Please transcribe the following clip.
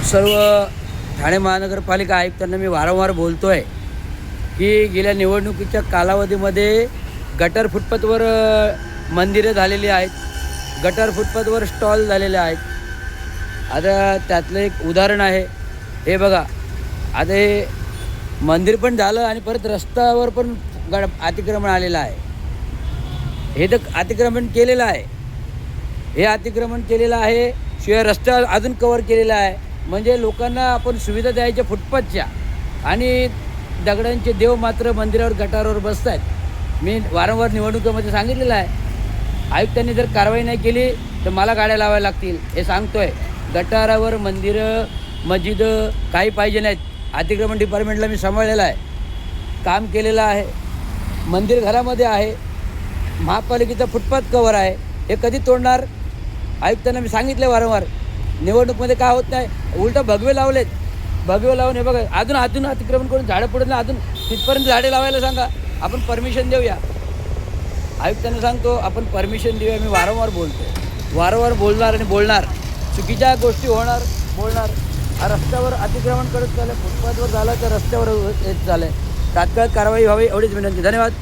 सर्व ठाणे महानगरपालिका आयुक्तांना मी वारंवार बोलतो आहे की गेल्या निवडणुकीच्या कालावधीमध्ये गटर फुटपाथवर मंदिरं झालेली आहेत, गटर फुटपाथवर स्टॉल झालेले आहेत. आता त्यातलं एक उदाहरण आहे, हे बघा. आता हे मंदिर पण झालं आणि परत रस्त्यावर पण अतिक्रमण आलेलं आहे. हे तर अतिक्रमण केलेलं आहे, हे अतिक्रमण केलेलं आहे, शिवाय रस्ता अजून कवर केलेला आहे. म्हणजे लोकांना आपण सुविधा द्यायच्या फुटपाथच्या, आणि दगडांचे देव मात्र मंदिरावर गटारावर बसत आहेत. मी वारंवार निवडणुकीमध्ये सांगितलेलं आहे, आयुक्तांनी जर कारवाई नाही केली तर मला गाड्या लावायला लागतील, हे सांगतो आहे. गटारावर मंदिरं मस्जिदं काही पाहिजे नाहीत. अतिक्रमण डिपार्टमेंटला मी सांभाळलेलं आहे, काम केलेलं आहे. मंदिर घरामध्ये आहे, महापालिकेचा फुटपाथ कवर आहे, हे कधी तोडणार? आयुक्तांना मी सांगितलं वारंवार. निवडणूकमध्ये काय होत नाही, उलटं भगवे लावलेत. भगवे लावून हे बघा, अजून अतिक्रमण करून झाडं पडत नाही, अजून तिथपर्यंत झाडे लावायला सांगा, आपण परमिशन देऊया. आयुक्तांना सांगतो आपण परमिशन देऊया. मी वारंवार बोलतो, वारंवार बोलणार आणि बोलणार. चुकीच्या गोष्टी होणार, बोलणार. हा रस्त्यावर अतिक्रमण करत चाललं, फुटपाथवर झालं तर रस्त्यावर येत चाललं आहे. तात्काळ कारवाई व्हावी एवढीच विनंती. धन्यवाद.